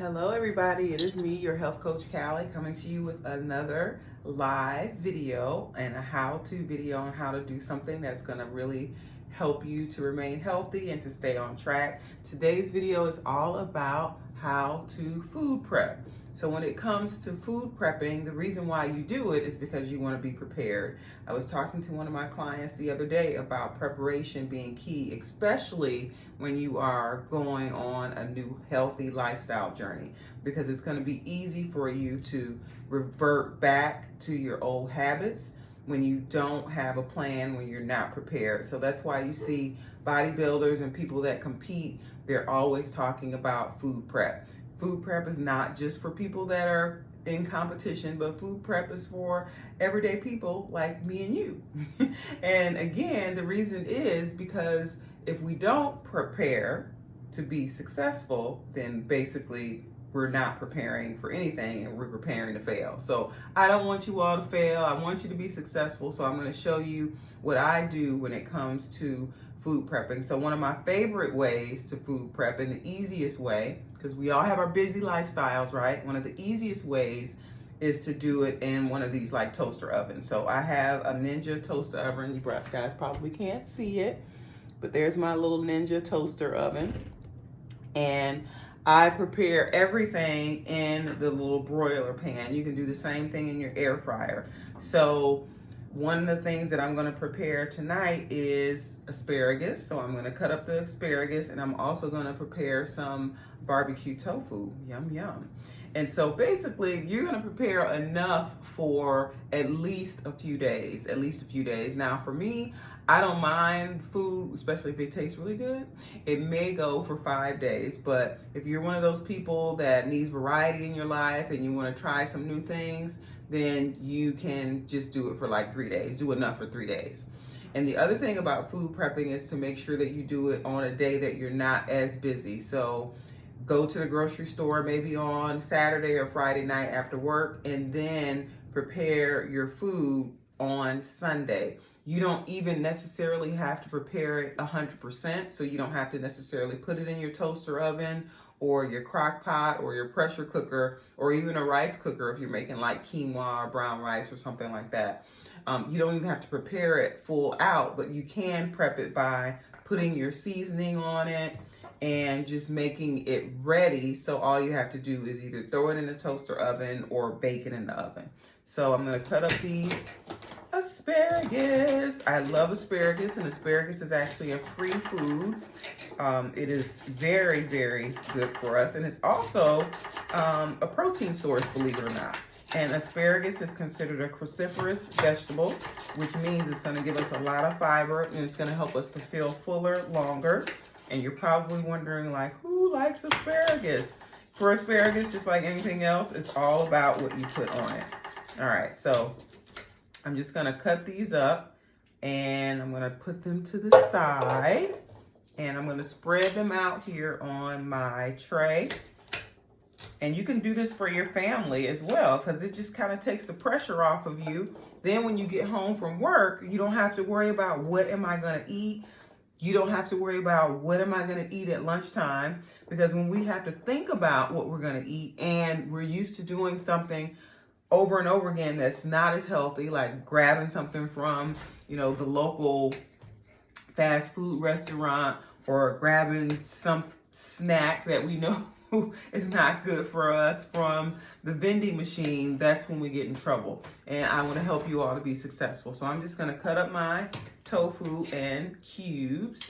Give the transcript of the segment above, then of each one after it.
Hello everybody, it is me, your health coach Callie, coming to you with another live video and a how-to video on how to do something that's going to really help you to remain healthy and to stay on track. Today's video is all about how to food prep. So when it comes to food prepping, the reason why you do it is because you want to be prepared. I was talking to one of my clients the other day about preparation being key, especially when you are going on a new healthy lifestyle journey, because it's going to be easy for you to revert back to your old habits when you don't have a plan, when you're not prepared. So that's why you see bodybuilders and people that compete, they're always talking about food prep. Food prep is not just for people that are in competition, but food prep is for everyday people like me and you. And again, the reason is because if we don't prepare to be successful, then basically we're not preparing for anything and we're preparing to fail. So I don't want you all to fail. I want you to be successful. So I'm going to show you what I do when it comes to food prepping. So one of my favorite ways to food prep, and the easiest way, because we all have our busy lifestyles, right? One of the easiest ways is to do it in one of these like toaster ovens. So I have a Ninja toaster oven. You guys probably can't see it, but there's my little Ninja toaster oven. And I prepare everything in the little broiler pan. You can do the same thing in your air fryer. So one of the things that I'm going to prepare tonight is asparagus. So I'm going to cut up the asparagus, and I'm also going to prepare some barbecue tofu. Yum, yum. And so basically you're going to prepare enough for at least a few days, Now for me, I don't mind food, especially if it tastes really good. It may go for 5 days, but if you're one of those people that needs variety in your life and you want to try some new things, then you can just do it for like 3 days. Do enough for 3 days. And the other thing about food prepping is to make sure that you do it on a day that you're not as busy. So go to the grocery store maybe on Saturday or Friday night after work, and then prepare your food on Sunday. You don't even necessarily have to prepare it 100%, so you don't have to necessarily put it in your toaster oven or your crock pot or your pressure cooker or even a rice cooker if you're making like quinoa or brown rice or something like that. You don't even have to prepare it full out, but you can prep it by putting your seasoning on it and just making it ready. So all you have to do is either throw it in the toaster oven or bake it in the oven. So I'm going to cut up these asparagus. I love asparagus, and asparagus is actually a free food. It is very, very good for us, and it's also a protein source, believe it or not. And asparagus is considered a cruciferous vegetable, which means it's going to give us a lot of fiber, and it's going to help us to feel fuller longer. And you're probably wondering, like, who likes asparagus? For asparagus, just like anything else, it's all about what you put on it. All right, so I'm just gonna cut these up, and I'm gonna put them to the side, and I'm gonna spread them out here on my tray. And you can do this for your family as well, because it just kind of takes the pressure off of you. Then when you get home from work, you don't have to worry about what am I gonna eat. You don't have to worry about what am I gonna eat at lunchtime, because when we have to think about what we're gonna eat and we're used to doing something over and over again that's not as healthy, like grabbing something from, the local fast food restaurant, or grabbing some snack that we know is not good for us from the vending machine, that's when we get in trouble. And I want to help you all to be successful. So I'm just going to cut up my tofu in cubes.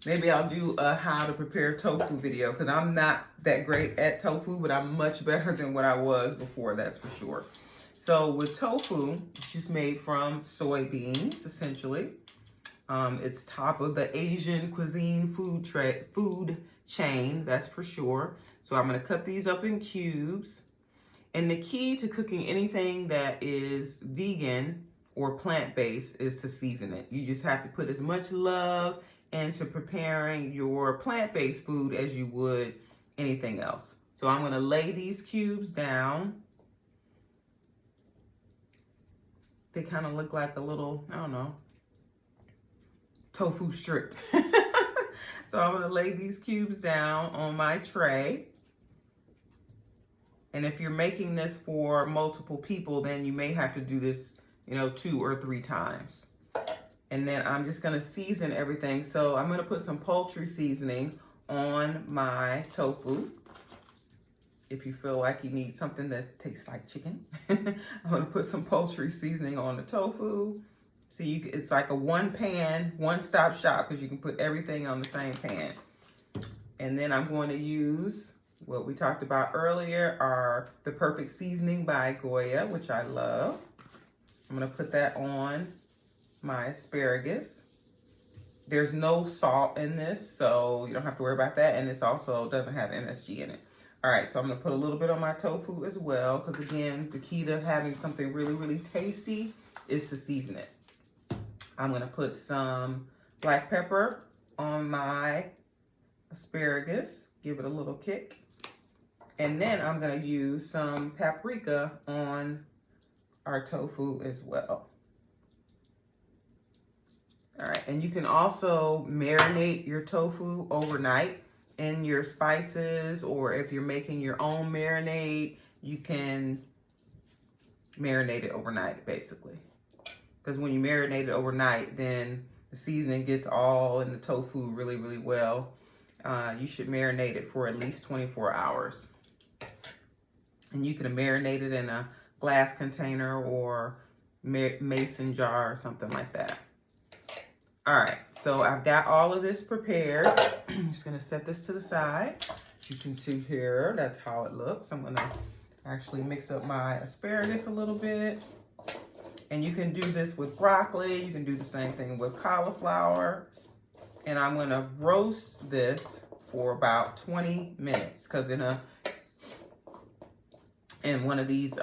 Maybe I'll do a how to prepare tofu video, because I'm not that great at tofu, but I'm much better than what I was before, that's for sure. So with tofu, it's just made from soybeans, essentially. It's top of the Asian cuisine food chain, that's for sure. So I'm going to cut these up in cubes. And the key to cooking anything that is vegan or plant-based is to season it. You just have to put as much love into preparing your plant-based food as you would anything else. So I'm going to lay these cubes down. They kind of look like a little, I don't know, tofu strip. So I'm going to lay these cubes down on my tray. And if you're making this for multiple people, then you may have to do this, 2 or 3 times. And then I'm just gonna season everything. So I'm gonna put some poultry seasoning on my tofu. If you feel like you need something that tastes like chicken, I'm gonna put some poultry seasoning on the tofu. So it's like a one-stop shop, because you can put everything on the same pan. And then I'm going to use what we talked about earlier, the Perfect Seasoning by Goya, which I love. I'm gonna put that on my asparagus. There's no salt in this, so you don't have to worry about that. And this also doesn't have MSG in it. All right, so I'm gonna put a little bit on my tofu as well, because again, the key to having something really, really tasty is to season it. I'm gonna put some black pepper on my asparagus, give it a little kick. And then I'm gonna use some paprika on our tofu as well. All right, and you can also marinate your tofu overnight in your spices, or if you're making your own marinade, you can marinate it overnight, basically. Because when you marinate it overnight, then the seasoning gets all in the tofu really, really well. You should marinate it for at least 24 hours. And you can marinate it in a glass container or mason jar or something like that. All right, so I've got all of this prepared. I'm just gonna set this to the side. As you can see here, that's how it looks. I'm gonna actually mix up my asparagus a little bit. And you can do this with broccoli. You can do the same thing with cauliflower. And I'm gonna roast this for about 20 minutes, because in one of these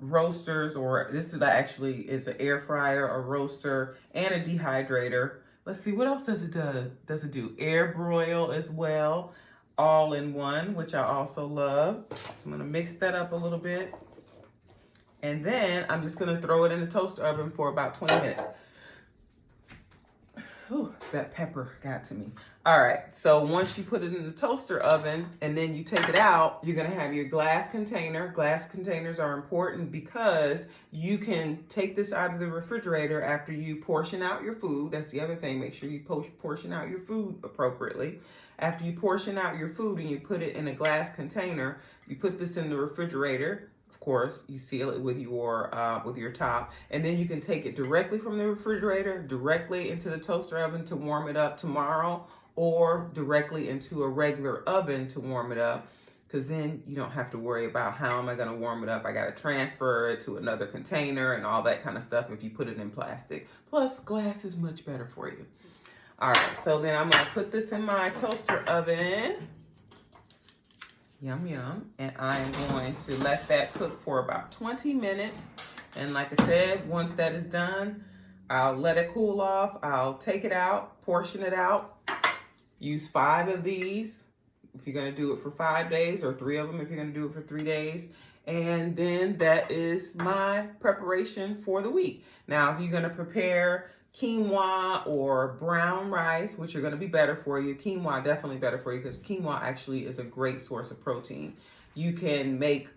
roasters, or this is actually is an air fryer, a roaster, and a dehydrator. Let's see, what else does it do? Does it do air broil as well, all in one, which I also love. So I'm gonna mix that up a little bit. And then I'm just gonna throw it in the toaster oven for about 20 minutes. Whew, that pepper got to me. All right, so once you put it in the toaster oven and then you take it out, you're gonna have your glass container. Glass containers are important because you can take this out of the refrigerator after you portion out your food. That's the other thing, make sure you portion out your food appropriately. After you portion out your food and you put it in a glass container, you put this in the refrigerator. Of course, you seal it with your top, and then you can take it directly from the refrigerator, directly into the toaster oven to warm it up tomorrow, or directly into a regular oven to warm it up, because then you don't have to worry about how am I going to warm it up. I got to transfer it to another container and all that kind of stuff if you put it in plastic. Plus, glass is much better for you. All right, so then I'm going to put this in my toaster oven. Yum, yum. And I'm going to let that cook for about 20 minutes. And like I said, once that is done, I'll let it cool off. I'll take it out, portion it out. Use 5 of these if you're going to do it for 5 days, or 3 of them if you're going to do it for 3 days. And then that is my preparation for the week. Now, if you're going to prepare quinoa or brown rice, which are going to be better for you, quinoa definitely better for you, because quinoa actually is a great source of protein. You can make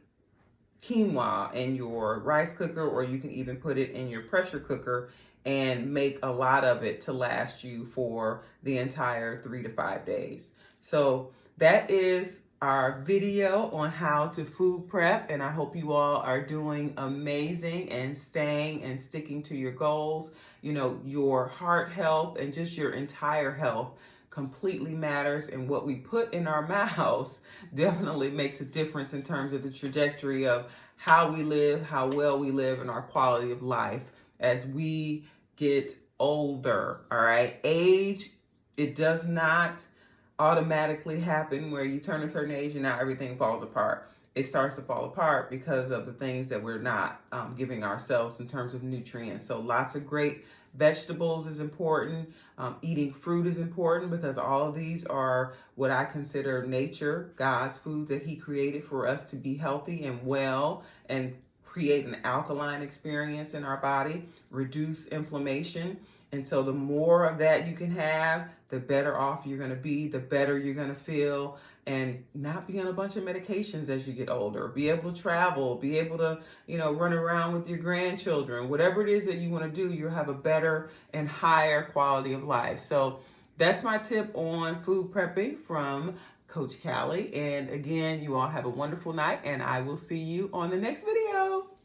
quinoa in your rice cooker, or you can even put it in your pressure cooker and make a lot of it to last you for the entire 3 to 5 days. So that is our video on how to food prep, and I hope you all are doing amazing and staying and sticking to your goals. You know, your heart health and just your entire health completely matters, and what we put in our mouths definitely makes a difference in terms of the trajectory of how we live, how well we live, and our quality of life as we get older. All right, age, it does not automatically happen where you turn a certain age and now everything falls apart. It starts to fall apart because of the things that we're not giving ourselves in terms of nutrients. So lots of great vegetables is important. Eating fruit is important, because all of these are what I consider nature, God's food that he created for us to be healthy and well and create an alkaline experience in our body, reduce inflammation. And so the more of that you can have, the better off you're going to be, the better you're going to feel, and not be on a bunch of medications as you get older. Be able to travel, be able to, run around with your grandchildren. Whatever it is that you want to do, you'll have a better and higher quality of life. So that's my tip on food prepping from Coach Callie. And again, you all have a wonderful night, and I will see you on the next video.